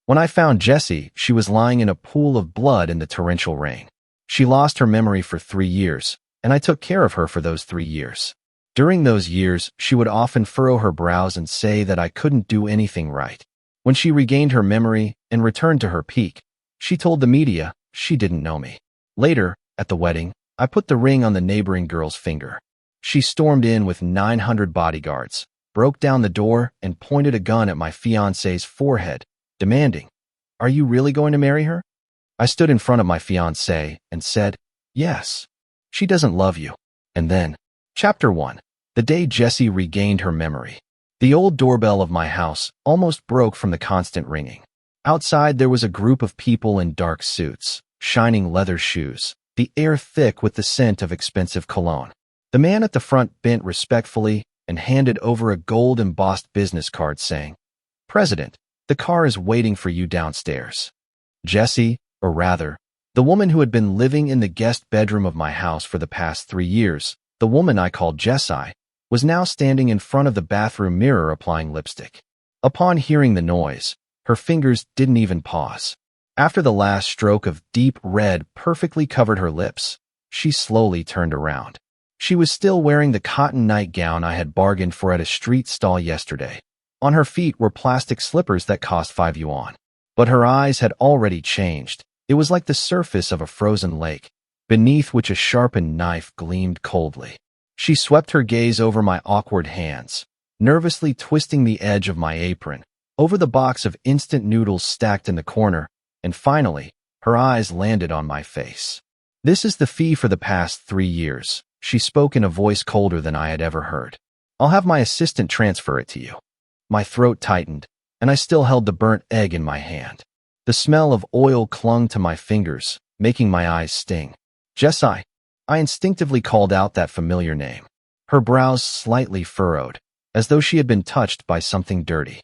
When I found Jessie, she was lying in a pool of blood in the torrential rain. She lost her memory for 3 years, and I took care of her for those 3 years. During those years, she would often furrow her brows and say that I couldn't do anything right. When she regained her memory and returned to her peak, she told the media she didn't know me. Later, at the wedding, I put the ring on the neighboring girl's finger. She stormed in with 900 bodyguards, broke down the door, and pointed a gun at my fiancé's forehead, demanding, "Are you really going to marry her?" I stood in front of my fiancé and said, "Yes. She doesn't love you." And then, Chapter 1. The day Jessie regained her memory. The old doorbell of my house almost broke from the constant ringing. Outside there was a group of people in dark suits, shining leather shoes, the air thick with the scent of expensive cologne. The man at the front bent respectfully and handed over a gold-embossed business card saying, "President, the car is waiting for you downstairs." Jessie, or rather, the woman who had been living in the guest bedroom of my house for the past 3 years, the woman I called Jessie, was now standing in front of the bathroom mirror applying lipstick. Upon hearing the noise, her fingers didn't even pause. After the last stroke of deep red perfectly covered her lips, she slowly turned around. She was still wearing the cotton nightgown I had bargained for at a street stall yesterday. On her feet were plastic slippers that cost 5 yuan. But her eyes had already changed. It was like the surface of a frozen lake, beneath which a sharpened knife gleamed coldly. She swept her gaze over my awkward hands, nervously twisting the edge of my apron, over the box of instant noodles stacked in the corner, and finally, her eyes landed on my face. "This is the fee for the past 3 years, she spoke in a voice colder than I had ever heard. "I'll have my assistant transfer it to you." My throat tightened, and I still held the burnt egg in my hand. The smell of oil clung to my fingers, making my eyes sting. "Jessie," I instinctively called out that familiar name. Her brows slightly furrowed, as though she had been touched by something dirty.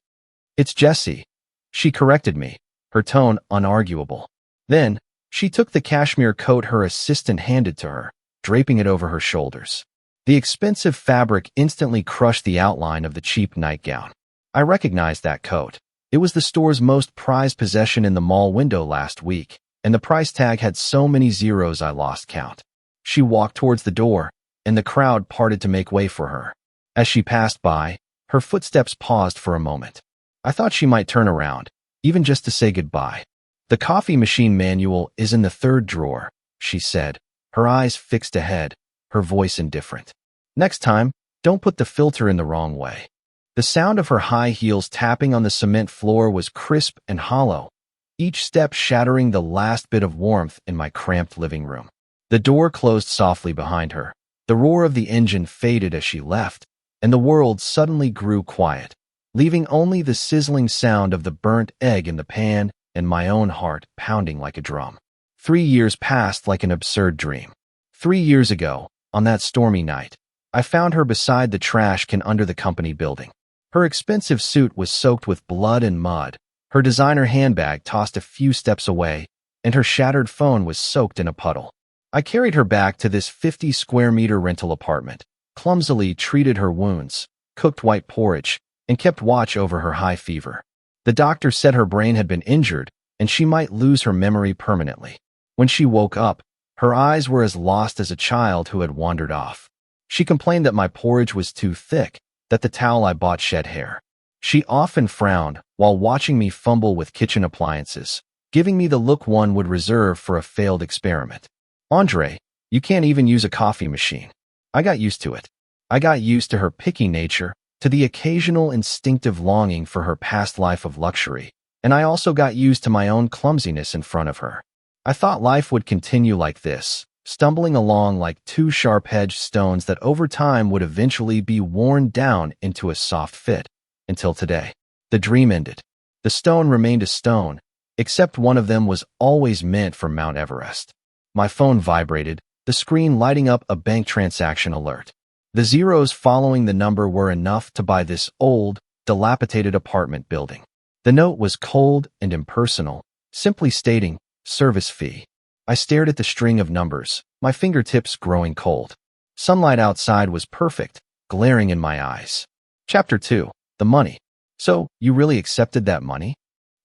"It's Jessie," she corrected me, her tone unarguable. Then, she took the cashmere coat her assistant handed to her, draping it over her shoulders. The expensive fabric instantly crushed the outline of the cheap nightgown. I recognized that coat. It was the store's most prized possession in the mall window last week, and the price tag had so many zeros I lost count. She walked towards the door, and the crowd parted to make way for her. As she passed by, her footsteps paused for a moment. I thought she might turn around, even just to say goodbye. "The coffee machine manual is in the 3rd drawer," she said, her eyes fixed ahead, her voice indifferent. "Next time, don't put the filter in the wrong way." The sound of her high heels tapping on the cement floor was crisp and hollow, each step shattering the last bit of warmth in my cramped living room. The door closed softly behind her. The roar of the engine faded as she left, and the world suddenly grew quiet, leaving only the sizzling sound of the burnt egg in the pan and my own heart pounding like a drum. 3 years passed like an absurd dream. 3 years ago, on that stormy night, I found her beside the trash can under the company building. Her expensive suit was soaked with blood and mud, her designer handbag tossed a few steps away, and her shattered phone was soaked in a puddle. I carried her back to this 50-square-meter rental apartment, clumsily treated her wounds, cooked white porridge, and kept watch over her high fever. The doctor said her brain had been injured, and she might lose her memory permanently. When she woke up, her eyes were as lost as a child who had wandered off. She complained that my porridge was too thick, that the towel I bought shed hair. She often frowned while watching me fumble with kitchen appliances, giving me the look one would reserve for a failed experiment. "Andre, you can't even use a coffee machine." I got used to it. I got used to her picky nature, to the occasional instinctive longing for her past life of luxury, and I also got used to my own clumsiness in front of her. I thought life would continue like this, stumbling along like 2 sharp-edged stones that over time would eventually be worn down into a soft fit, until today. The dream ended. The stone remained a stone, except one of them was always meant for Mount Everest. My phone vibrated, the screen lighting up a bank transaction alert. The zeros following the number were enough to buy this old, dilapidated apartment building. The note was cold and impersonal, simply stating, "Service fee." I stared at the string of numbers, my fingertips growing cold. Sunlight outside was perfect, glaring in my eyes. Chapter 2. The money. "So, you really accepted that money?"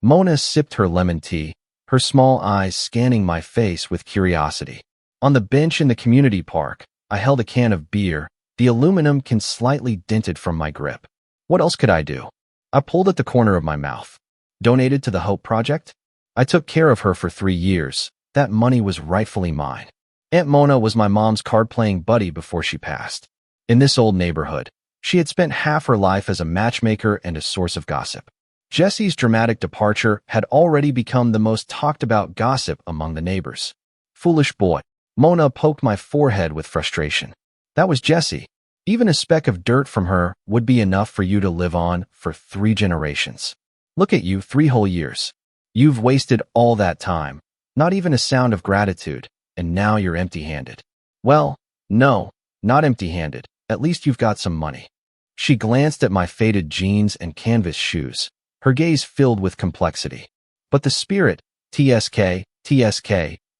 Mona sipped her lemon tea, her small eyes scanning my face with curiosity. On the bench in the community park, I held a can of beer, the aluminum can slightly dented from my grip. What else could I do? I pulled at the corner of my mouth. Donated to the Hope Project? I took care of her for 3 years. That money was rightfully mine. Aunt Mona was my mom's card-playing buddy before she passed. In this old neighborhood, she had spent half her life as a matchmaker and a source of gossip. Jesse's dramatic departure had already become the most talked-about gossip among the neighbors. Foolish boy. Mona poked my forehead with frustration. That was Jessie. Even a speck of dirt from her would be enough for you to live on for 3 generations. Look at you, 3 whole years. You've wasted all that time, not even a sound of gratitude, and now you're empty-handed. Well, no, not empty-handed. At least you've got some money. She glanced at my faded jeans and canvas shoes, her gaze filled with complexity. But the spirit, TSK,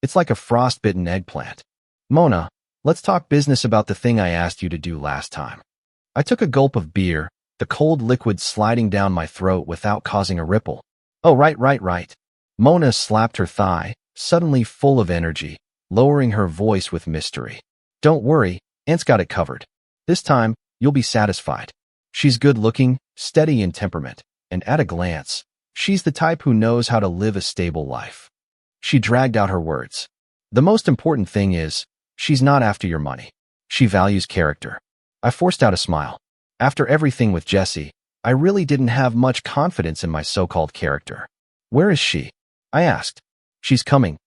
it's like a frostbitten eggplant. Mona, let's talk business about the thing I asked you to do last time. I took a gulp of beer, the cold liquid sliding down my throat without causing a ripple. Oh, right. Mona slapped her thigh, suddenly full of energy, lowering her voice with mystery. Don't worry, Aunt's got it covered. This time, you'll be satisfied. She's good-looking, steady in temperament, and at a glance, she's the type who knows how to live a stable life. She dragged out her words. The most important thing is, she's not after your money. She values character. I forced out a smile. After everything with Jessie, I really didn't have much confidence in my so-called character. Where is she? I asked. She's coming.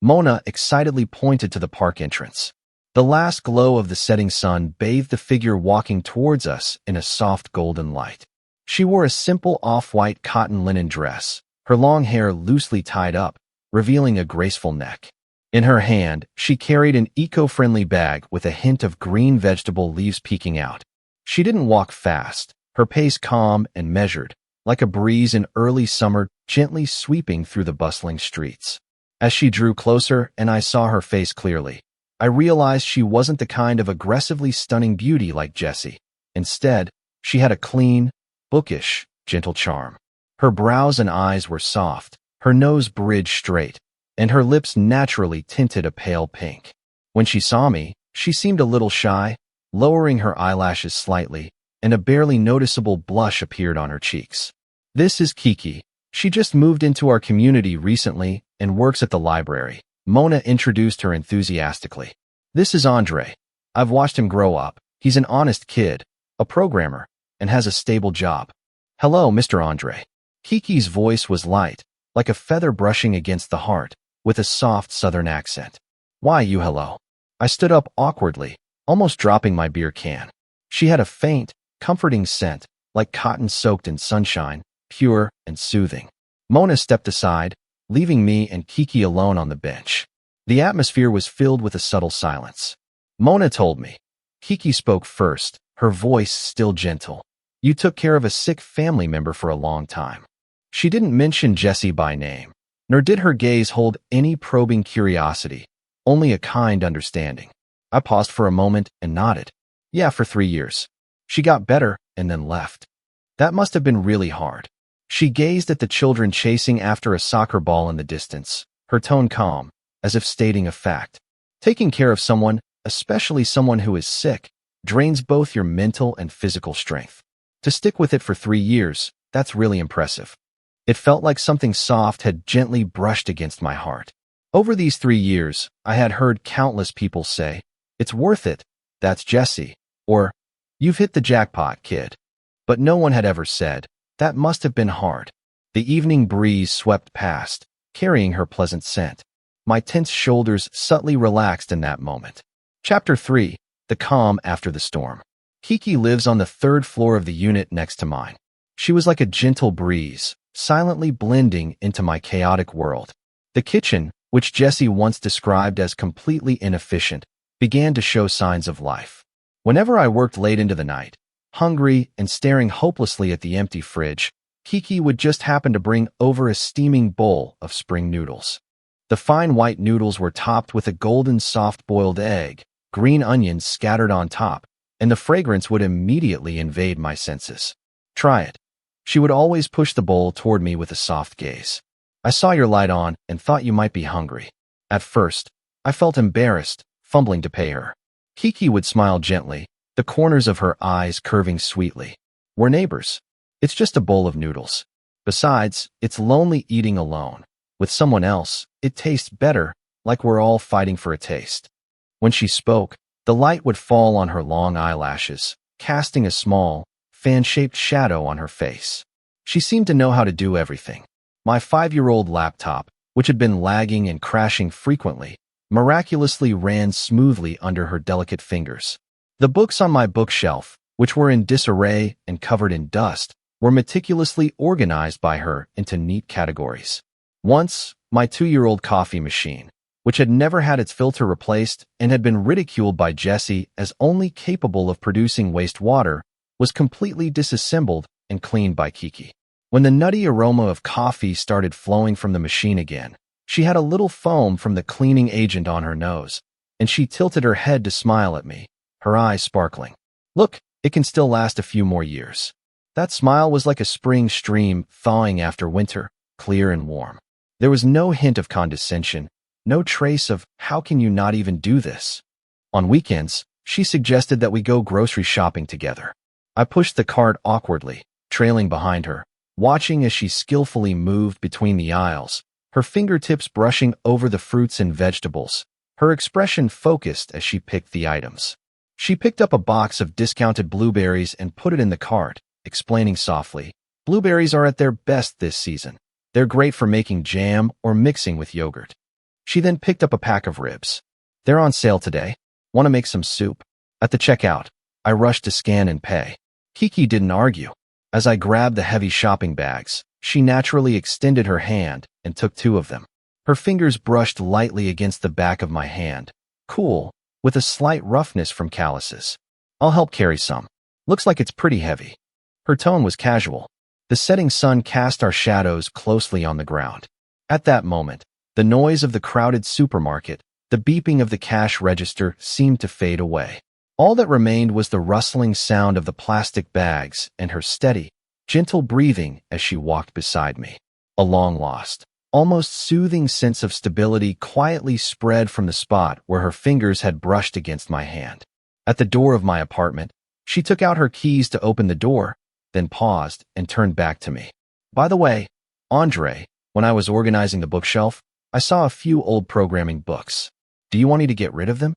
Mona excitedly pointed to the park entrance. The last glow of the setting sun bathed the figure walking towards us in a soft golden light. She wore a simple off-white cotton linen dress, her long hair loosely tied up, revealing a graceful neck. In her hand, she carried an eco-friendly bag with a hint of green vegetable leaves peeking out. She didn't walk fast, her pace calm and measured, like a breeze in early summer gently sweeping through the bustling streets. As she drew closer and I saw her face clearly, I realized she wasn't the kind of aggressively stunning beauty like Jessie. Instead, she had a clean, bookish, gentle charm. Her brows and eyes were soft, her nose bridged straight, and her lips naturally tinted a pale pink. When she saw me, she seemed a little shy, lowering her eyelashes slightly, and a barely noticeable blush appeared on her cheeks. This is Kiki. She just moved into our community recently and works at the library. Mona introduced her enthusiastically. This is Andre. I've watched him grow up. He's an honest kid, a programmer, and has a stable job. Hello, Mr. Andre. Kiki's voice was light, like a feather brushing against the heart, with a soft southern accent. Why you hello? I stood up awkwardly, almost dropping my beer can. She had a faint, comforting scent, like cotton soaked in sunshine, pure and soothing. Mona stepped aside, leaving me and Kiki alone on the bench. The atmosphere was filled with a subtle silence. Mona told me. Kiki spoke first, her voice still gentle. You took care of a sick family member for a long time. She didn't mention Jessie by name, nor did her gaze hold any probing curiosity, only a kind understanding. I paused for a moment and nodded. Yeah, for 3 years. She got better and then left. That must have been really hard. She gazed at the children chasing after a soccer ball in the distance, her tone calm, as if stating a fact. Taking care of someone, especially someone who is sick, drains both your mental and physical strength. To stick with it for 3 years, that's really impressive. It felt like something soft had gently brushed against my heart. Over these 3 years, I had heard countless people say, "It's worth it, that's Jessie," or "You've hit the jackpot, kid." But no one had ever said, "That must have been hard." The evening breeze swept past, carrying her pleasant scent. My tense shoulders subtly relaxed in that moment. Chapter 3. The Calm After the Storm. Kiki lives on the 3rd floor of the unit next to mine. She was like a gentle breeze, silently blending into my chaotic world. The kitchen, which Jessie once described as completely inefficient, began to show signs of life. Whenever I worked late into the night, hungry and staring hopelessly at the empty fridge, Kiki would just happen to bring over a steaming bowl of spring noodles. The fine white noodles were topped with a golden soft-boiled egg, green onions scattered on top, and the fragrance would immediately invade my senses. Try it. She would always push the bowl toward me with a soft gaze. I saw your light on and thought you might be hungry. At first, I felt embarrassed, fumbling to pay her. Kiki would smile gently, the corners of her eyes curving sweetly. We're neighbors. It's just a bowl of noodles. Besides, it's lonely eating alone. With someone else, it tastes better, like we're all fighting for a taste. When she spoke, the light would fall on her long eyelashes, casting a small, fan-shaped shadow on her face. She seemed to know how to do everything. My 5-year-old laptop, which had been lagging and crashing frequently, miraculously ran smoothly under her delicate fingers. The books on my bookshelf, which were in disarray and covered in dust, were meticulously organized by her into neat categories. Once, my 2-year-old coffee machine, which had never had its filter replaced and had been ridiculed by Jessie as only capable of producing waste water, was completely disassembled and cleaned by Kiki. When the nutty aroma of coffee started flowing from the machine again, she had a little foam from the cleaning agent on her nose, and she tilted her head to smile at me, her eyes sparkling. Look, it can still last a few more years. That smile was like a spring stream thawing after winter, clear and warm. There was no hint of condescension, no trace of, how can you not even do this? On weekends, she suggested that we go grocery shopping together. I pushed the cart awkwardly, trailing behind her, watching as she skillfully moved between the aisles, her fingertips brushing over the fruits and vegetables, her expression focused as she picked the items. She picked up a box of discounted blueberries and put it in the cart, explaining softly, "Blueberries are at their best this season. They're great for making jam or mixing with yogurt." She then picked up a pack of ribs. "They're on sale today. Want to make some soup?" At the checkout, I rushed to scan and pay. Kiki didn't argue. As I grabbed the heavy shopping bags, she naturally extended her hand and took 2 of them. Her fingers brushed lightly against the back of my hand, cool, with a slight roughness from calluses. "I'll help carry some. Looks like it's pretty heavy." Her tone was casual. The setting sun cast our shadows closely on the ground. At that moment, the noise of the crowded supermarket, the beeping of the cash register seemed to fade away. All that remained was the rustling sound of the plastic bags and her steady, gentle breathing as she walked beside me. A long-lost, almost soothing sense of stability quietly spread from the spot where her fingers had brushed against my hand. At the door of my apartment, she took out her keys to open the door, then paused and turned back to me. "By the way, Andre, when I was organizing the bookshelf, I saw a few old programming books. Do you want me to get rid of them?"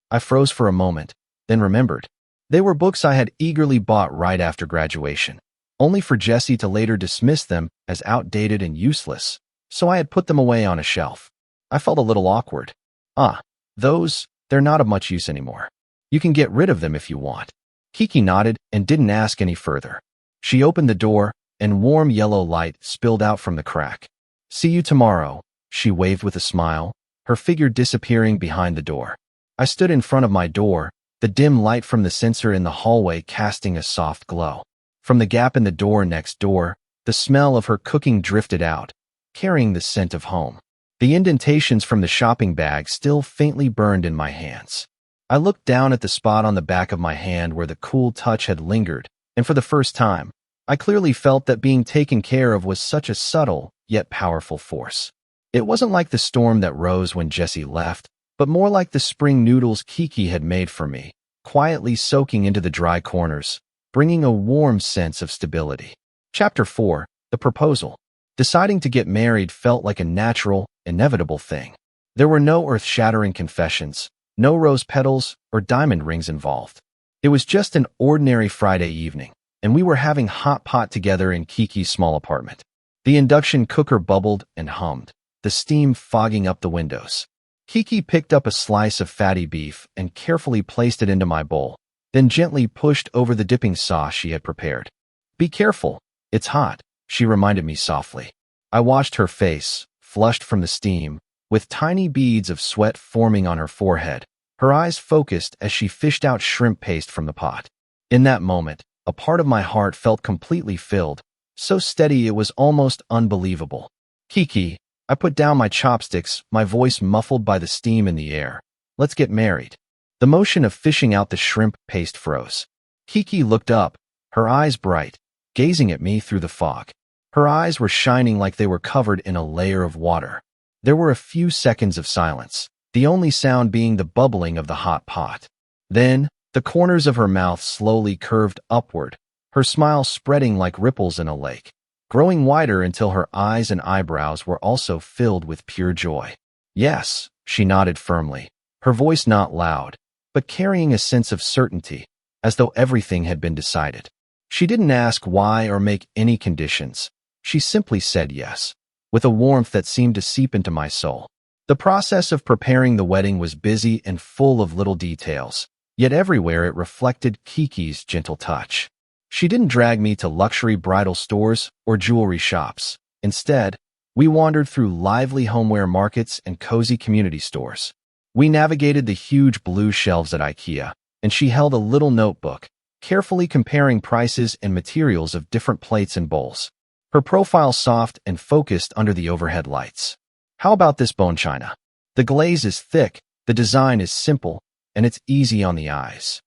I froze for a moment, then remembered. They were books I had eagerly bought right after graduation, only for Jessie to later dismiss them as outdated and useless, so I had put them away on a shelf. I felt a little awkward. They're not of much use anymore. You can get rid of them if you want." Kiki nodded and didn't ask any further. She opened the door, and warm yellow light spilled out from the crack. "See you tomorrow," she waved with a smile, her figure disappearing behind the door. I stood in front of my door, the dim light from the sensor in the hallway casting a soft glow. From the gap in the door next door, the smell of her cooking drifted out, carrying the scent of home. The indentations from the shopping bag still faintly burned in my hands. I looked down at the spot on the back of my hand where the cool touch had lingered, and for the first time, I clearly felt that being taken care of was such a subtle, yet powerful force. It wasn't like the storm that rose when Jessie left, but more like the spring noodles Kiki had made for me, quietly soaking into the dry corners, bringing a warm sense of stability. Chapter 4, The Proposal. Deciding to get married felt like a natural, inevitable thing. There were no earth-shattering confessions, no rose petals or diamond rings involved. It was just an ordinary Friday evening, and we were having hot pot together in Kiki's small apartment. The induction cooker bubbled and hummed, the steam fogging up the windows. Kiki picked up a slice of fatty beef and carefully placed it into my bowl, then gently pushed over the dipping sauce she had prepared. "Be careful, it's hot," she reminded me softly. I watched her face, flushed from the steam, with tiny beads of sweat forming on her forehead, her eyes focused as she fished out shrimp paste from the pot. In that moment, a part of my heart felt completely filled, so steady it was almost unbelievable. "Kiki," I put down my chopsticks, my voice muffled by the steam in the air. "Let's get married." The motion of fishing out the shrimp paste froze. Kiki looked up, her eyes bright. gazing at me through the fog. Her eyes were shining like they were covered in a layer of water. There were a few seconds of silence, the only sound being the bubbling of the hot pot. Then, the corners of her mouth slowly curved upward, her smile spreading like ripples in a lake, growing wider until her eyes and eyebrows were also filled with pure joy. Yes, she nodded firmly, her voice not loud, but carrying a sense of certainty, as though everything had been decided. She didn't ask why or make any conditions. She simply said yes, with a warmth that seemed to seep into my soul. The process of preparing the wedding was busy and full of little details, yet everywhere it reflected Kiki's gentle touch. She didn't drag me to luxury bridal stores or jewelry shops. Instead, we wandered through lively homeware markets and cozy community stores. We navigated the huge blue shelves at IKEA, and she held a little notebook, carefully comparing prices and materials of different plates and bowls. Her profile soft and focused under the overhead lights. How about this bone china? The glaze is thick, the design is simple, and it's easy on the eyes.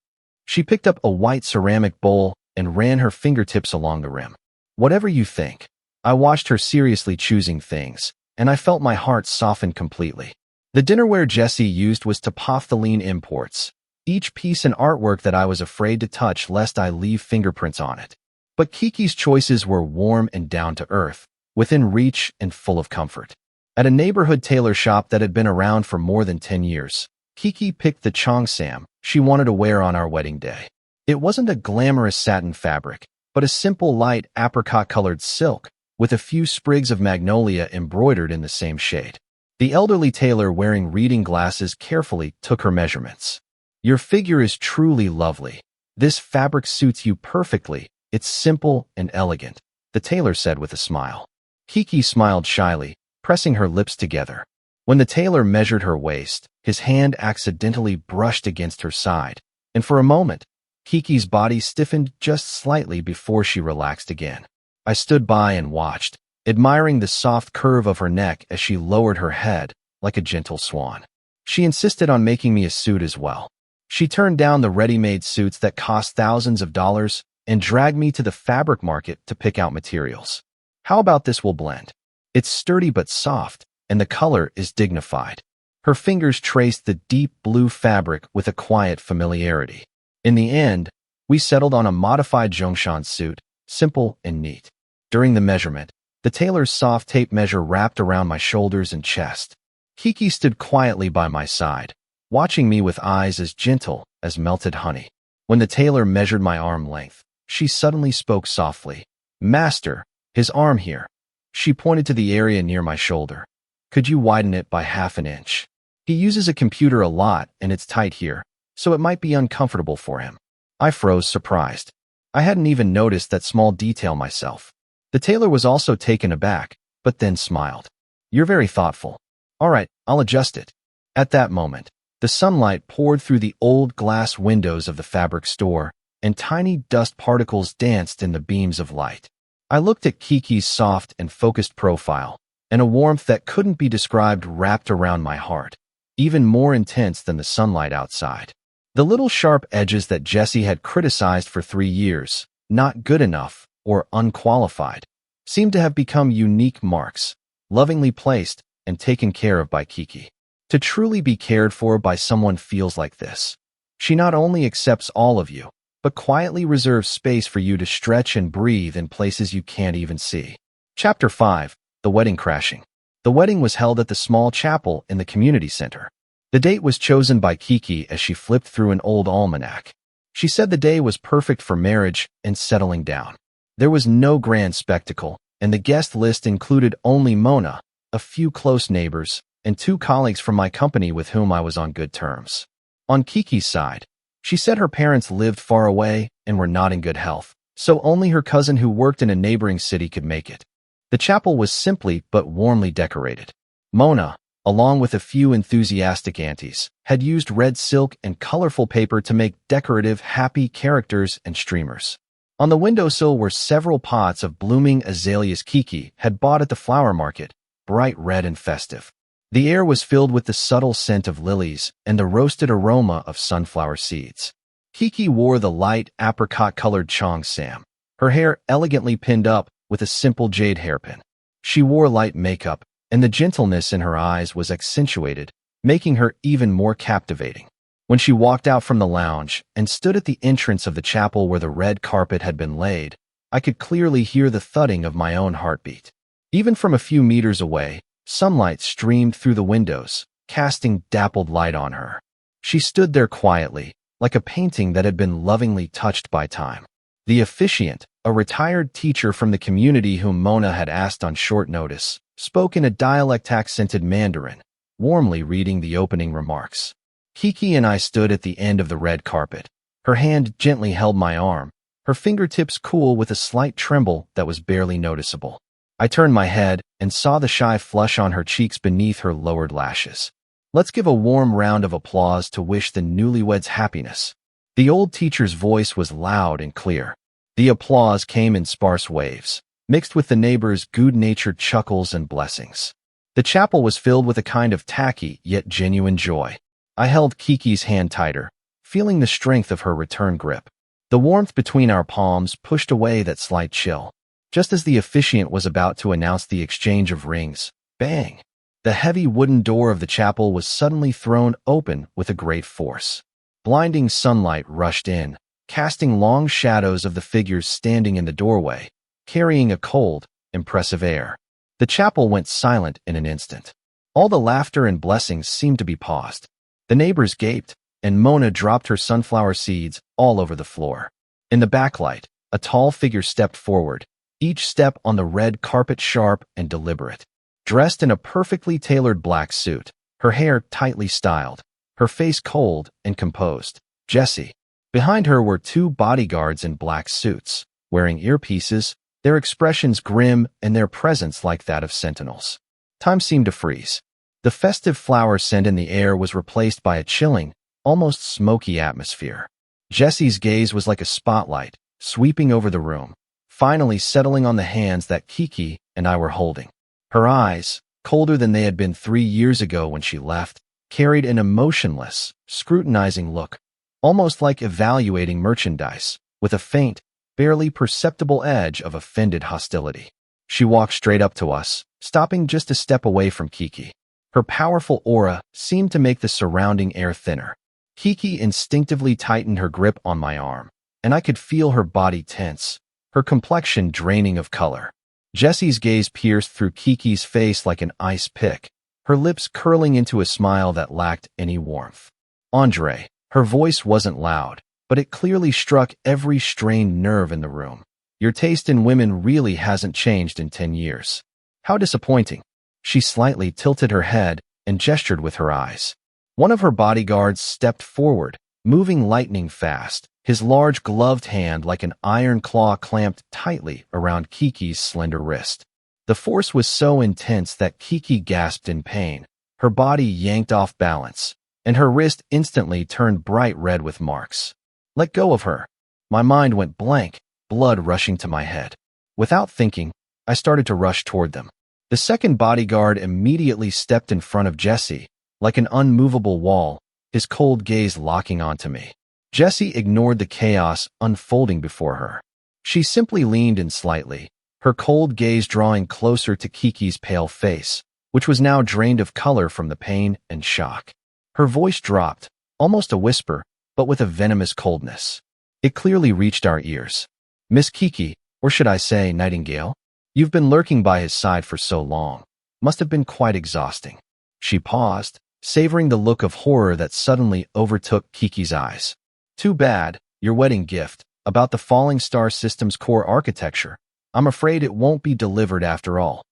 She picked up a white ceramic bowl and ran her fingertips along the rim. Whatever you think. I watched her seriously choosing things, and I felt my heart soften completely. The dinnerware Jessie used was Topophthalene imports, each piece an artwork that I was afraid to touch lest I leave fingerprints on it. But Kiki's choices were warm and down to earth, within reach and full of comfort. At a neighborhood tailor shop that had been around for more than 10 years, Kiki picked the cheongsam she wanted to wear on our wedding day. It wasn't a glamorous satin fabric, but a simple light apricot-colored silk with a few sprigs of magnolia embroidered in the same shade. The elderly tailor wearing reading glasses carefully took her measurements. "Your figure is truly lovely. This fabric suits you perfectly. It's simple and elegant," the tailor said with a smile. Kiki smiled shyly, pressing her lips together. When the tailor measured her waist, his hand accidentally brushed against her side, and for a moment, Kiki's body stiffened just slightly before she relaxed again. I stood by and watched, admiring the soft curve of her neck as she lowered her head like a gentle swan. She insisted on making me a suit as well. She turned down the ready-made suits that cost thousands of dollars and dragged me to the fabric market to pick out materials. "How about this wool blend? It's sturdy but soft, and the color is dignified." Her fingers traced the deep blue fabric with a quiet familiarity. In the end, we settled on a modified Zhongshan suit, simple and neat. During the measurement, the tailor's soft tape measure wrapped around my shoulders and chest. Kiki stood quietly by my side, watching me with eyes as gentle as melted honey. When the tailor measured my arm length, she suddenly spoke softly. "Master, his arm here." She pointed to the area near my shoulder. "Could you widen it by half an inch? He uses a computer a lot and it's tight here, so it might be uncomfortable for him." I froze, surprised. I hadn't even noticed that small detail myself. The tailor was also taken aback, but then smiled. "You're very thoughtful. All right, I'll adjust it." At that moment, the sunlight poured through the old glass windows of the fabric store, and tiny dust particles danced in the beams of light. I looked at Kiki's soft and focused profile, and a warmth that couldn't be described wrapped around my heart, even more intense than the sunlight outside. The little sharp edges that Jessie had criticized for 3 years, not good enough or unqualified, seemed to have become unique marks, lovingly placed and taken care of by Kiki. To truly be cared for by someone feels like this. She not only accepts all of you, but quietly reserves space for you to stretch and breathe in places you can't even see. Chapter 5. The Wedding Crashing. The wedding was held at the small chapel in the community center. The date was chosen by Kiki as she flipped through an old almanac. She said the day was perfect for marriage and settling down. There was no grand spectacle, and the guest list included only Mona, a few close neighbors, and 2 colleagues from my company with whom I was on good terms. On Kiki's side, she said her parents lived far away and were not in good health, so only her cousin who worked in a neighboring city could make it. The chapel was simply but warmly decorated. Mona, along with a few enthusiastic aunties, had used red silk and colorful paper to make decorative happy characters and streamers. On the windowsill were several pots of blooming azaleas Kiki had bought at the flower market, bright red and festive. The air was filled with the subtle scent of lilies and the roasted aroma of sunflower seeds. Kiki wore the light apricot-colored cheongsam, her hair elegantly pinned up with a simple jade hairpin. She wore light makeup, and the gentleness in her eyes was accentuated, making her even more captivating. When she walked out from the lounge and stood at the entrance of the chapel where the red carpet had been laid, I could clearly hear the thudding of my own heartbeat. Even from a few meters away, sunlight streamed through the windows, casting dappled light on her. She stood there quietly, like a painting that had been lovingly touched by time. The officiant, a retired teacher from the community whom Mona had asked on short notice, spoke in a dialect-accented Mandarin, warmly reading the opening remarks. Kiki and I stood at the end of the red carpet. Her hand gently held my arm, her fingertips cool with a slight tremble that was barely noticeable. I turned my head and saw the shy flush on her cheeks beneath her lowered lashes. Let's give a warm round of applause to wish the newlyweds happiness. The old teacher's voice was loud and clear. The applause came in sparse waves, mixed with the neighbors' good-natured chuckles and blessings. The chapel was filled with a kind of tacky yet genuine joy. I held Kiki's hand tighter, feeling the strength of her return grip. The warmth between our palms pushed away that slight chill. Just as the officiant was about to announce the exchange of rings, bang! The heavy wooden door of the chapel was suddenly thrown open with a great force. Blinding sunlight rushed in, casting long shadows of the figures standing in the doorway, carrying a cold, impressive air. The chapel went silent in an instant. All the laughter and blessings seemed to be paused. The neighbors gaped, and Mona dropped her sunflower seeds all over the floor. In the backlight, a tall figure stepped forward, each step on the red carpet sharp and deliberate. Dressed in a perfectly tailored black suit, her hair tightly styled, her face cold and composed. Jessie. Behind her were two bodyguards in black suits, wearing earpieces, their expressions grim and their presence like that of sentinels. Time seemed to freeze. The festive flower scent in the air was replaced by a chilling, almost smoky atmosphere. Jessie's gaze was like a spotlight, sweeping over the room, finally settling on the hands that Kiki and I were holding. Her eyes, colder than they had been 3 years ago when she left, carried an emotionless, scrutinizing look, almost like evaluating merchandise, with a faint, barely perceptible edge of offended hostility. She walked straight up to us, stopping just a step away from Kiki. Her powerful aura seemed to make the surrounding air thinner. Kiki instinctively tightened her grip on my arm, and I could feel her body tense, her complexion draining of color. Jessie's gaze pierced through Kiki's face like an ice pick, her lips curling into a smile that lacked any warmth. Andre, her voice wasn't loud, but it clearly struck every strained nerve in the room. Your taste in women really hasn't changed in 10 years. How disappointing. She slightly tilted her head and gestured with her eyes. One of her bodyguards stepped forward, moving lightning fast, his large gloved hand like an iron claw clamped tightly around Kiki's slender wrist. The force was so intense that Kiki gasped in pain, her body yanked off balance, and her wrist instantly turned bright red with marks. Let go of her. My mind went blank, blood rushing to my head. Without thinking, I started to rush toward them. The second bodyguard immediately stepped in front of Jessie, like an unmovable wall, his cold gaze locking onto me. Jessie ignored the chaos unfolding before her. She simply leaned in slightly, her cold gaze drawing closer to Kiki's pale face, which was now drained of color from the pain and shock. Her voice dropped, almost a whisper, but with a venomous coldness. It clearly reached our ears. Miss Kiki, or should I say Nightingale? You've been lurking by his side for so long. Must have been quite exhausting. She paused, savoring the look of horror that suddenly overtook Kiki's eyes. Too bad, your wedding gift, about the Falling Star System's core architecture. I'm afraid it won't be delivered after all.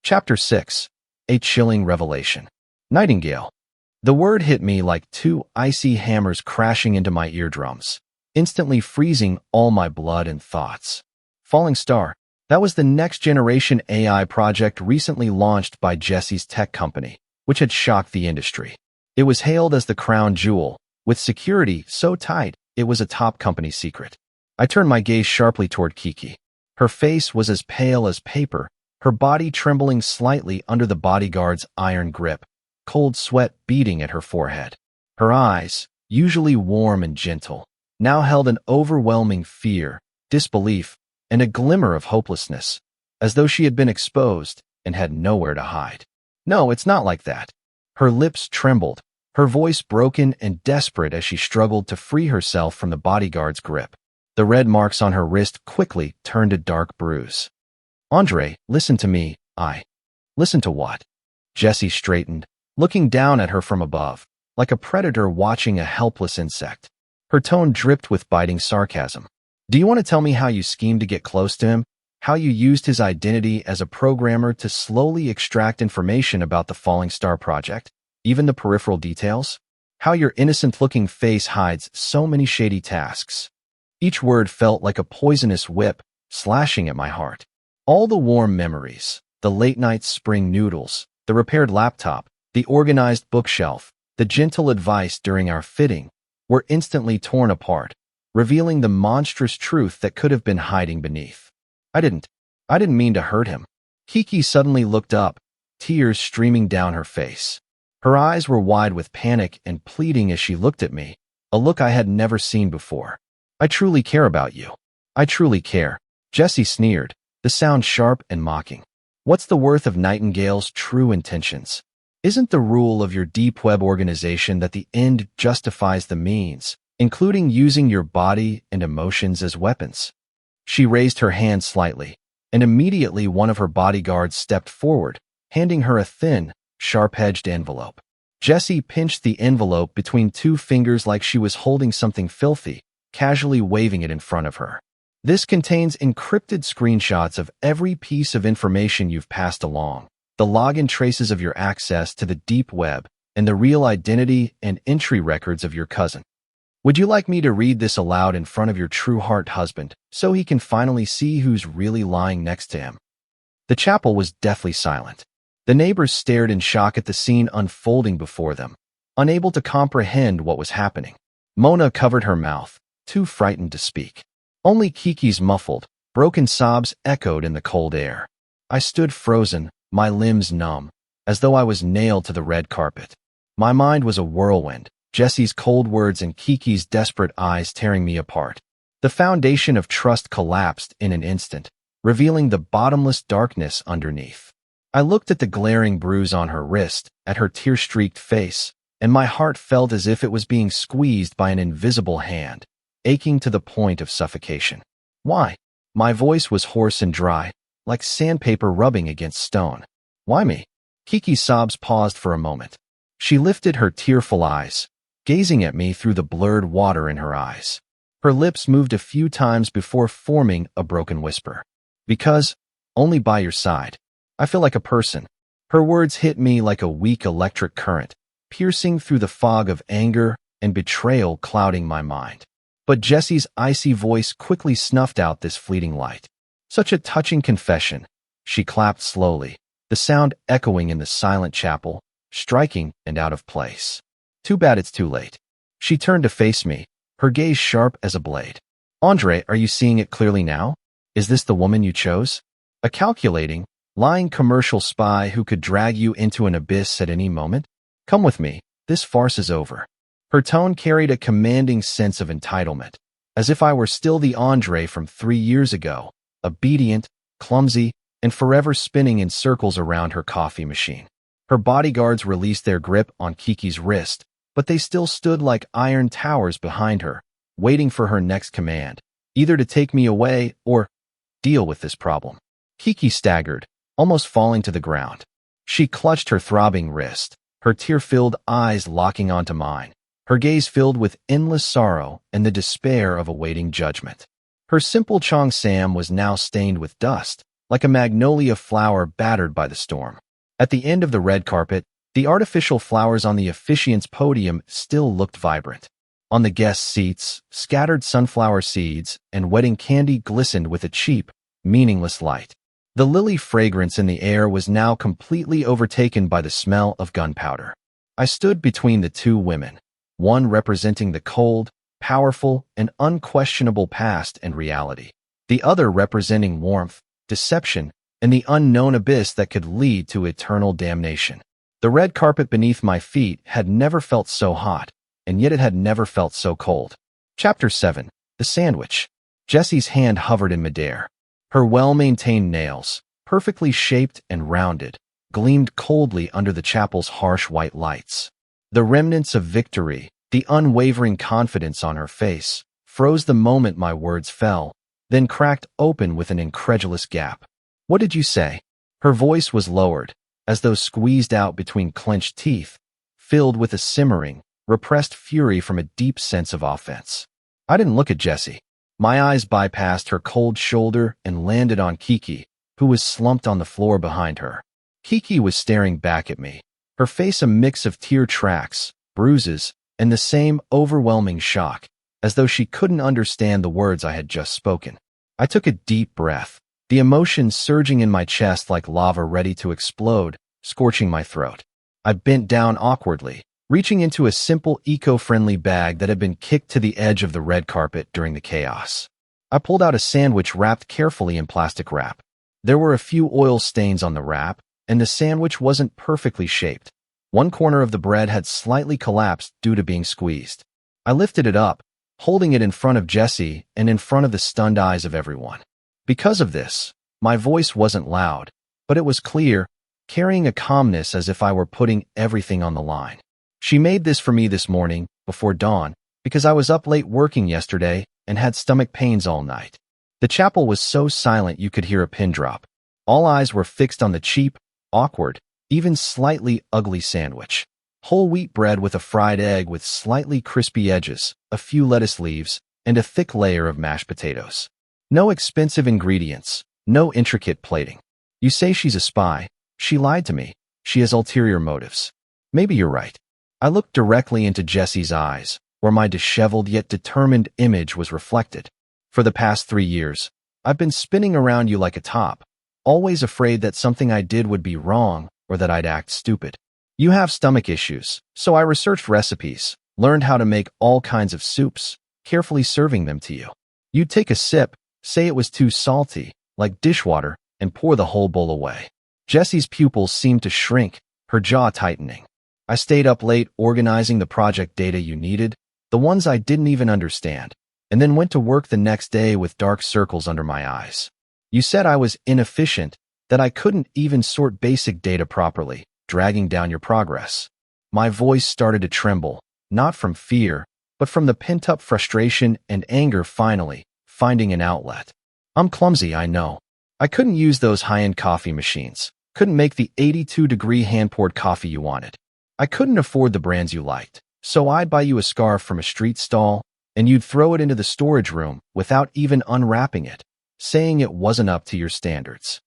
Chapter 6. A Chilling Revelation. Nightingale. The word hit me like two icy hammers crashing into my eardrums, instantly freezing all my blood and thoughts. Falling Star. That was the next-generation AI project recently launched by Jessie's tech company, which had shocked the industry. It was hailed as the crown jewel, with security so tight it was a top company secret. I turned my gaze sharply toward Kiki. Her face was as pale as paper, her body trembling slightly under the bodyguard's iron grip, cold sweat beading at her forehead. Her eyes, usually warm and gentle, now held an overwhelming fear, disbelief, and a glimmer of hopelessness, as though she had been exposed and had nowhere to hide. No, it's not like that. Her lips trembled, her voice broken and desperate as she struggled to free herself from the bodyguard's grip. The red marks on her wrist quickly turned a dark bruise. Andre, listen to me, Listen to what? Jessie straightened, looking down at her from above, like a predator watching a helpless insect. Her tone dripped with biting sarcasm. Do you want to tell me how you schemed to get close to him? How you used his identity as a programmer to slowly extract information about the Falling Star project, even the peripheral details? How your innocent-looking face hides so many shady tasks? Each word felt like a poisonous whip, slashing at my heart. All the warm memories, the late-night spring noodles, the repaired laptop, the organized bookshelf, the gentle advice during our fitting, were instantly torn apart, revealing the monstrous truth that could have been hiding beneath. I didn't mean to hurt him. Kiki suddenly looked up, tears streaming down her face. Her eyes were wide with panic and pleading as she looked at me, a look I had never seen before. I truly care about you. I truly care. Jessie sneered, the sound sharp and mocking. What's the worth of Nightingale's true intentions? Isn't the rule of your deep web organization that the end justifies the means, including using your body and emotions as weapons? She raised her hand slightly, and immediately one of her bodyguards stepped forward, handing her a thin, sharp-edged envelope. Jessie pinched the envelope between two fingers like she was holding something filthy, casually waving it in front of her. This contains encrypted screenshots of every piece of information you've passed along, the login traces of your access to the deep web, and the real identity and entry records of your cousin. Would you like me to read this aloud in front of your true heart husband, so he can finally see who's really lying next to him? The chapel was deathly silent. The neighbors stared in shock at the scene unfolding before them, unable to comprehend what was happening. Mona covered her mouth, too frightened to speak. Only Kiki's muffled, broken sobs echoed in the cold air. I stood frozen, my limbs numb, as though I was nailed to the red carpet. My mind was a whirlwind, Jessie's cold words and Kiki's desperate eyes tearing me apart. The foundation of trust collapsed in an instant, revealing the bottomless darkness underneath. I looked at the glaring bruise on her wrist, at her tear-streaked face, and my heart felt as if it was being squeezed by an invisible hand, aching to the point of suffocation. Why? My voice was hoarse and dry, like sandpaper rubbing against stone. Why me? Kiki's sobs paused for a moment. She lifted her tearful eyes, gazing at me through the blurred water in her eyes. Her lips moved a few times before forming a broken whisper. Because, only by your side, I feel like a person. Her words hit me like a weak electric current, piercing through the fog of anger and betrayal clouding my mind. But Jessie's icy voice quickly snuffed out this fleeting light. Such a touching confession. She clapped slowly, the sound echoing in the silent chapel, striking and out of place. Too bad it's too late. She turned to face me, her gaze sharp as a blade. Andre, are you seeing it clearly now? Is this the woman you chose? A calculating, lying commercial spy who could drag you into an abyss at any moment? Come with me, this farce is over. Her tone carried a commanding sense of entitlement, as if I were still the Andre from 3 years ago, obedient, clumsy, and forever spinning in circles around her coffee machine. Her bodyguards released their grip on Kiki's wrist, but they still stood like iron towers behind her, waiting for her next command, either to take me away or deal with this problem. Kiki staggered, almost falling to the ground. She clutched her throbbing wrist, her tear-filled eyes locking onto mine, her gaze filled with endless sorrow and the despair of awaiting judgment. Her simple cheongsam was now stained with dust, like a magnolia flower battered by the storm. At the end of the red carpet, the artificial flowers on the officiant's podium still looked vibrant. On the guest seats, scattered sunflower seeds and wedding candy glistened with a cheap, meaningless light. The lily fragrance in the air was now completely overtaken by the smell of gunpowder. I stood between the two women, one representing the cold, powerful, and unquestionable past and reality, the other representing warmth, deception, and the unknown abyss that could lead to eternal damnation. The red carpet beneath my feet had never felt so hot, and yet it had never felt so cold. Chapter 7. The Sandwich. Jessie's hand hovered in midair, Her well-maintained nails, perfectly shaped and rounded, gleamed coldly under the chapel's harsh white lights. The remnants of victory, the unwavering confidence on her face, froze the moment my words fell, then cracked open with an incredulous gap. "What did you say?" Her voice was lowered, as though squeezed out between clenched teeth, filled with a simmering, repressed fury from a deep sense of offense. I didn't look at Jessie. My eyes bypassed her cold shoulder and landed on Kiki, who was slumped on the floor behind her. Kiki was staring back at me, her face a mix of tear tracks, bruises, and the same overwhelming shock, as though she couldn't understand the words I had just spoken. I took a deep breath, the emotion surging in my chest like lava ready to explode, scorching my throat. I bent down awkwardly, reaching into a simple eco-friendly bag that had been kicked to the edge of the red carpet during the chaos. I pulled out a sandwich wrapped carefully in plastic wrap. There were a few oil stains on the wrap, and the sandwich wasn't perfectly shaped. One corner of the bread had slightly collapsed due to being squeezed. I lifted it up, holding it in front of Jessie and in front of the stunned eyes of everyone. Because of this, my voice wasn't loud, but it was clear, carrying a calmness as if I were putting everything on the line. "She made this for me this morning, before dawn, because I was up late working yesterday and had stomach pains all night." The chapel was so silent you could hear a pin drop. All eyes were fixed on the cheap, awkward, even slightly ugly sandwich. Whole wheat bread with a fried egg with slightly crispy edges, a few lettuce leaves, and a thick layer of mashed potatoes. No expensive ingredients, no intricate plating. "You say she's a spy. She lied to me. She has ulterior motives." "Maybe you're right." I looked directly into Jessie's eyes, where my disheveled yet determined image was reflected. "For the past 3 years, I've been spinning around you like a top, always afraid that something I did would be wrong or that I'd act stupid. You have stomach issues, so I researched recipes, learned how to make all kinds of soups, carefully serving them to you. You'd take a sip, say it was too salty, like dishwater, and pour the whole bowl away." Jessie's pupils seemed to shrink, her jaw tightening. "I stayed up late organizing the project data you needed, the ones I didn't even understand, and then went to work the next day with dark circles under my eyes. You said I was inefficient, that I couldn't even sort basic data properly, dragging down your progress." My voice started to tremble, not from fear, but from the pent-up frustration and anger finally finding an outlet. "I'm clumsy, I know. I couldn't use those high-end coffee machines, couldn't make the 82-degree hand-poured coffee you wanted. I couldn't afford the brands you liked, so I'd buy you a scarf from a street stall, and you'd throw it into the storage room without even unwrapping it, saying it wasn't up to your standards."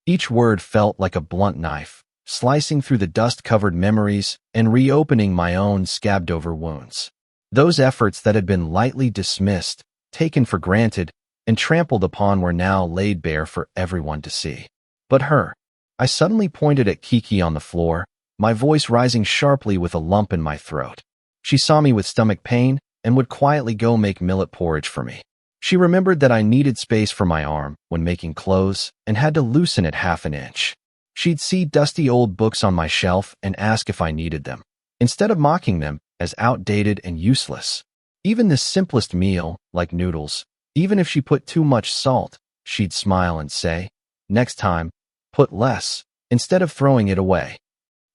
Each word felt like a blunt knife, slicing through the dust-covered memories and reopening my own scabbed-over wounds. Those efforts that had been lightly dismissed, taken for granted, and trampled upon were now laid bare for everyone to see. But her. I suddenly pointed at Kiki on the floor, my voice rising sharply with a lump in my throat. She saw me with stomach pain and would quietly go make millet porridge for me. She remembered that I needed space for my arm when making clothes and had to loosen it half an inch. She'd see dusty old books on my shelf and ask if I needed them, instead of mocking them as outdated and useless. Even the simplest meal, like noodles, even if she put too much salt, she'd smile and say, "Next time, put less," instead of throwing it away.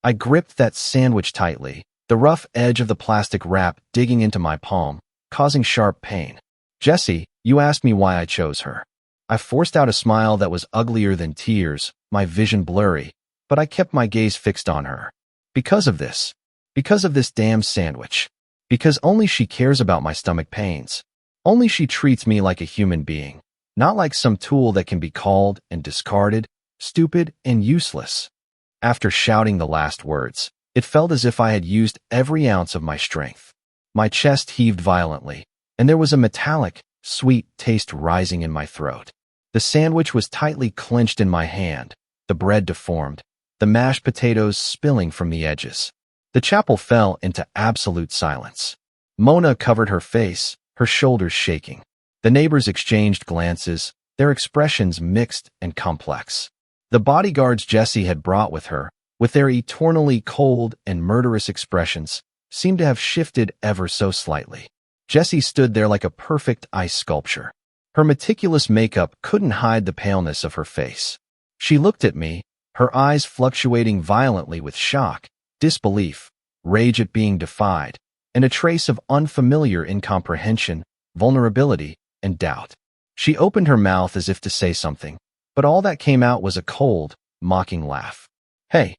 I gripped that sandwich tightly, the rough edge of the plastic wrap digging into my palm, causing sharp pain. "Jessie, you asked me why I chose her." I forced out a smile that was uglier than tears, my vision blurry, but I kept my gaze fixed on her. Because of this. Because of this damn sandwich. Because only she cares about my stomach pains. Only she treats me like a human being, not like some tool that can be called and discarded, stupid and useless. After shouting the last words, it felt as if I had used every ounce of my strength. My chest heaved violently, and there was a metallic, sweet taste rising in my throat. The sandwich was tightly clenched in my hand, the bread deformed, the mashed potatoes spilling from the edges. The chapel fell into absolute silence. Mona covered her face, her shoulders shaking. The neighbors exchanged glances, their expressions mixed and complex. The bodyguards Jessie had brought with her, with their eternally cold and murderous expressions, seemed to have shifted ever so slightly. Jessie stood there like a perfect ice sculpture. Her meticulous makeup couldn't hide the paleness of her face. She looked at me, her eyes fluctuating violently with shock, disbelief, rage at being defied, and a trace of unfamiliar incomprehension, vulnerability, and doubt. She opened her mouth as if to say something, but all that came out was a cold, mocking laugh. Hey!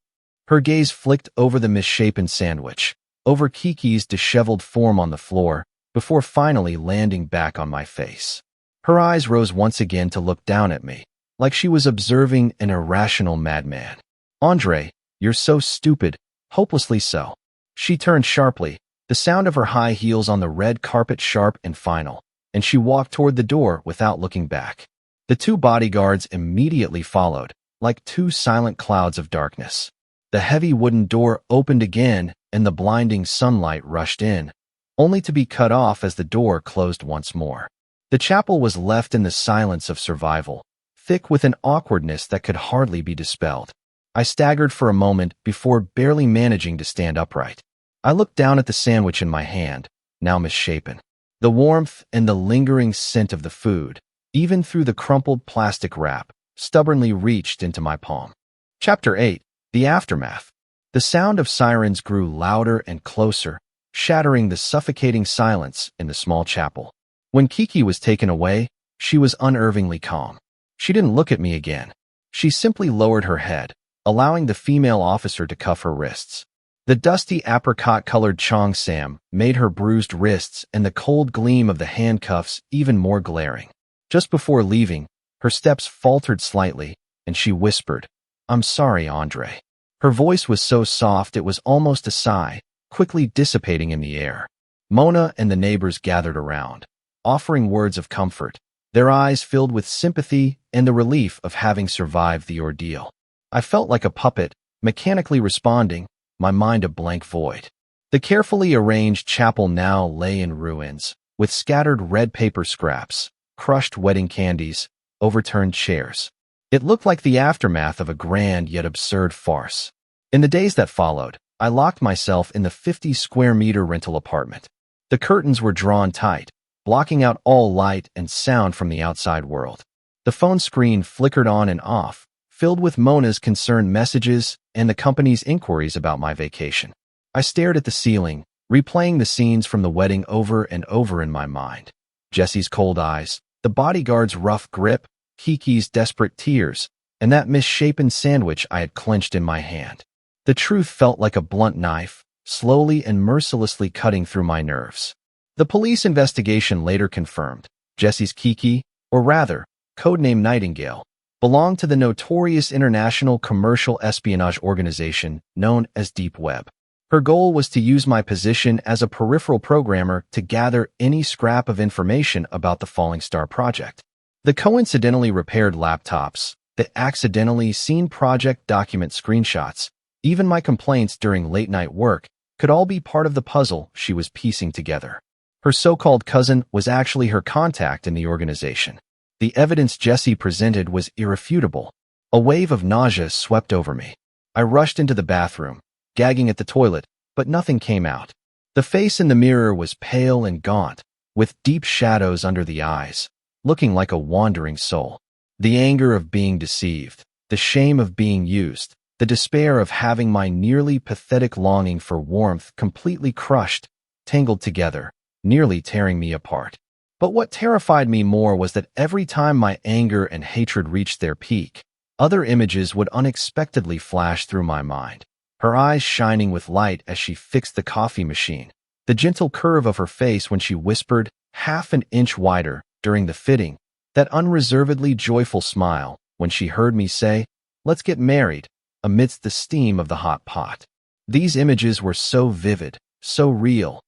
Her gaze flicked over the misshapen sandwich, over Kiki's disheveled form on the floor, before finally landing back on my face. Her eyes rose once again to look down at me, like she was observing an irrational madman. Andre, you're so stupid, hopelessly so. She turned sharply, the sound of her high heels on the red carpet sharp and final, and she walked toward the door without looking back. The two bodyguards immediately followed, like two silent clouds of darkness. The heavy wooden door opened again, and the blinding sunlight rushed in, only to be cut off as the door closed once more. The chapel was left in the silence of survival, thick with an awkwardness that could hardly be dispelled. I staggered for a moment before barely managing to stand upright. I looked down at the sandwich in my hand, now misshapen. The warmth and the lingering scent of the food, even through the crumpled plastic wrap, stubbornly reached into my palm. Chapter 8. The Aftermath. The sound of sirens grew louder and closer, shattering the suffocating silence in the small chapel. When Kiki was taken away, she was unnervingly calm. She didn't look at me again. She simply lowered her head, allowing the female officer to cuff her wrists. The dusty apricot-colored cheongsam made her bruised wrists and the cold gleam of the handcuffs even more glaring. Just before leaving, her steps faltered slightly, and she whispered, "I'm sorry, Andre." Her voice was so soft it was almost a sigh, quickly dissipating in the air. Mona and the neighbors gathered around, offering words of comfort, their eyes filled with sympathy and the relief of having survived the ordeal. I felt like a puppet, mechanically responding, my mind a blank void. The carefully arranged chapel now lay in ruins, with scattered red paper scraps, crushed wedding candies, overturned chairs. It looked like the aftermath of a grand yet absurd farce. In the days that followed, I locked myself in the 50-square-meter rental apartment. The curtains were drawn tight, blocking out all light and sound from the outside world. The phone screen flickered on and off, filled with Mona's concerned messages and the company's inquiries about my vacation. I stared at the ceiling, replaying the scenes from the wedding over and over in my mind. Jesse's cold eyes, the bodyguard's rough grip, Kiki's desperate tears, and that misshapen sandwich I had clenched in my hand. The truth felt like a blunt knife, slowly and mercilessly cutting through my nerves. The police investigation later confirmed Jesse's Kiki, or rather, codename Nightingale, belonged to the notorious international commercial espionage organization known as Deep Web. Her goal was to use my position as a peripheral programmer to gather any scrap of information about the Falling Star project. The coincidentally repaired laptops, the accidentally seen project document screenshots, even my complaints during late-night work, could all be part of the puzzle she was piecing together. Her so-called cousin was actually her contact in the organization. The evidence Jesse presented was irrefutable. A wave of nausea swept over me. I rushed into the bathroom, gagging at the toilet, but nothing came out. The face in the mirror was pale and gaunt, with deep shadows under the eyes, looking like a wandering soul. The anger of being deceived, the shame of being used, the despair of having my nearly pathetic longing for warmth completely crushed, tangled together, nearly tearing me apart. But what terrified me more was that every time my anger and hatred reached their peak, other images would unexpectedly flash through my mind. Her eyes shining with light as she fixed the coffee machine, the gentle curve of her face when she whispered, half an inch wider, during the fitting, that unreservedly joyful smile when she heard me say, "Let's get married," amidst the steam of the hot pot. These images were so vivid, so real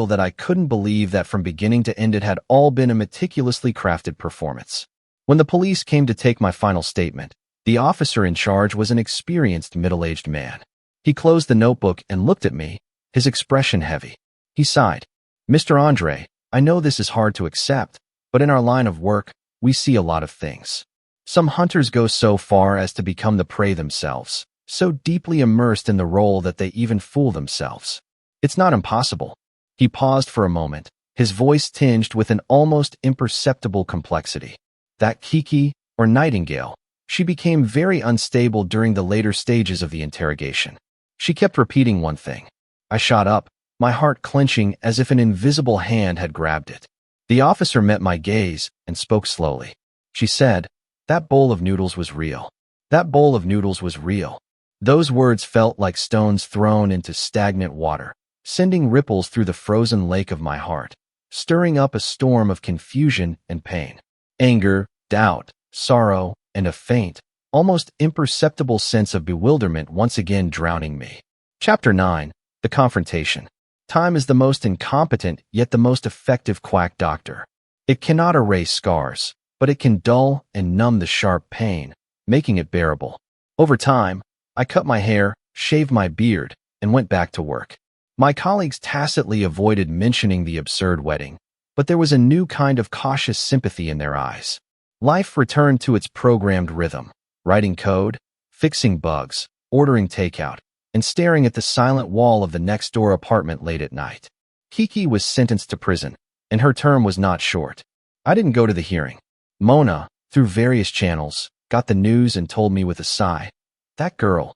that I couldn't believe that from beginning to end it had all been a meticulously crafted performance. When the police came to take my final statement, the officer in charge was an experienced middle-aged man. He closed the notebook and looked at me, his expression heavy. He sighed. "Mr. Andre, I know this is hard to accept, but in our line of work, we see a lot of things. Some hunters go so far as to become the prey themselves, so deeply immersed in the role that they even fool themselves. It's not impossible." He paused for a moment, his voice tinged with an almost imperceptible complexity. That Kiki, or Nightingale, she became very unstable during the later stages of the interrogation. She kept repeating one thing. I shot up, my heart clenching as if an invisible hand had grabbed it. The officer met my gaze and spoke slowly. She said, "That bowl of noodles was real. That bowl of noodles was real." Those words felt like stones thrown into stagnant water, sending ripples through the frozen lake of my heart, stirring up a storm of confusion and pain. Anger, doubt, sorrow, and a faint, almost imperceptible sense of bewilderment once again drowning me. Chapter 9. The Confrontation. Time is the most incompetent yet the most effective quack doctor. It cannot erase scars, but it can dull and numb the sharp pain, making it bearable. Over time, I cut my hair, shaved my beard, and went back to work. My colleagues tacitly avoided mentioning the absurd wedding, but there was a new kind of cautious sympathy in their eyes. Life returned to its programmed rhythm, writing code, fixing bugs, ordering takeout, and staring at the silent wall of the next-door apartment late at night. Kiki was sentenced to prison, and her term was not short. I didn't go to the hearing. Mona, through various channels, got the news and told me with a sigh, "That girl."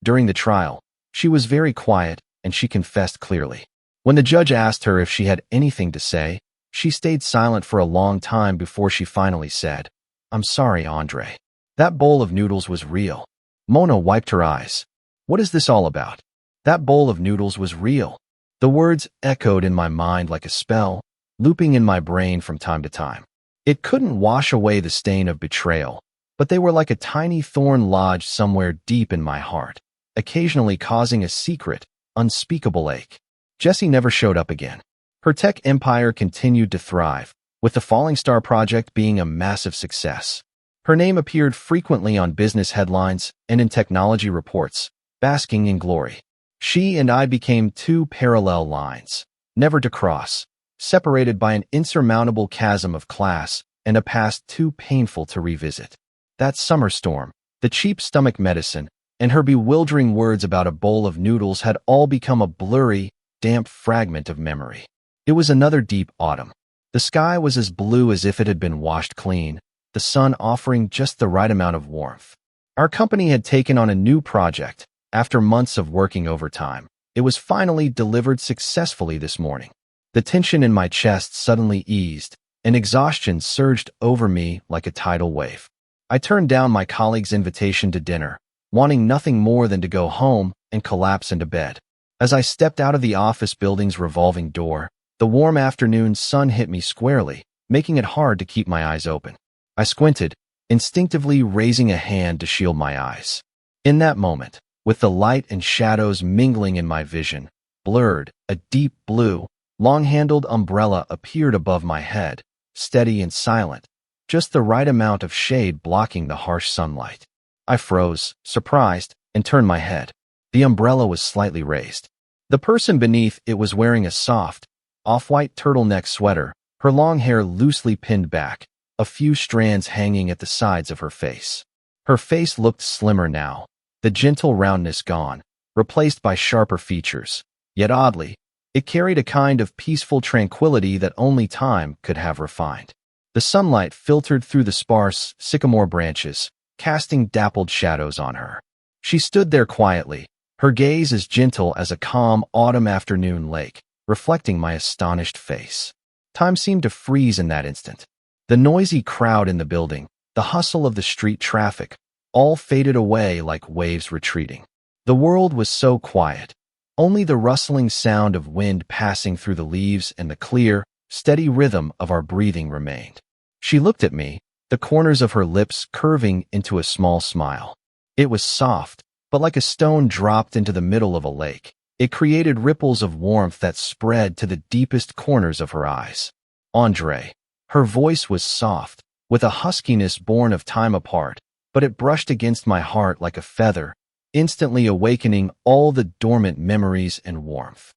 During the trial, she was very quiet, and she confessed clearly. When the judge asked her if she had anything to say, she stayed silent for a long time before she finally said, "I'm sorry, Andre. That bowl of noodles was real." Mona wiped her eyes. "What is this all about?" "That bowl of noodles was real." The words echoed in my mind like a spell, looping in my brain from time to time. It couldn't wash away the stain of betrayal, but they were like a tiny thorn lodged somewhere deep in my heart, occasionally causing a secret, unspeakable ache. Jessie never showed up again. Her tech empire continued to thrive, with the Falling Star project being a massive success. Her name appeared frequently on business headlines and in technology reports, basking in glory. She and I became two parallel lines, never to cross, separated by an insurmountable chasm of class and a past too painful to revisit. That summer storm, the cheap stomach medicine, and her bewildering words about a bowl of noodles had all become a blurry, damp fragment of memory. It was another deep autumn. The sky was as blue as if it had been washed clean, the sun offering just the right amount of warmth. Our company had taken on a new project. After months of working overtime, it was finally delivered successfully this morning. The tension in my chest suddenly eased, and exhaustion surged over me like a tidal wave. I turned down my colleague's invitation to dinner, wanting nothing more than to go home and collapse into bed. As I stepped out of the office building's revolving door, the warm afternoon sun hit me squarely, making it hard to keep my eyes open. I squinted, instinctively raising a hand to shield my eyes. In that moment, with the light and shadows mingling in my vision, blurred, a deep blue, long-handled umbrella appeared above my head, steady and silent, just the right amount of shade blocking the harsh sunlight. I froze, surprised, and turned my head. The umbrella was slightly raised. The person beneath it was wearing a soft, off-white turtleneck sweater, her long hair loosely pinned back, a few strands hanging at the sides of her face. Her face looked slimmer now, the gentle roundness gone, replaced by sharper features. Yet oddly, it carried a kind of peaceful tranquility that only time could have refined. The sunlight filtered through the sparse sycamore branches, casting dappled shadows on her. She stood there quietly, her gaze as gentle as a calm autumn afternoon lake, reflecting my astonished face. Time seemed to freeze in that instant. The noisy crowd in the building, the hustle of the street traffic, all faded away like waves retreating. The world was so quiet. Only the rustling sound of wind passing through the leaves and the clear, steady rhythm of our breathing remained. She looked at me, the corners of her lips curving into a small smile. It was soft, but like a stone dropped into the middle of a lake. It created ripples of warmth that spread to the deepest corners of her eyes. Andre. Her voice was soft, with a huskiness born of time apart, but it brushed against my heart like a feather, instantly awakening all the dormant memories and warmth.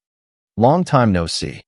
"Long time no see.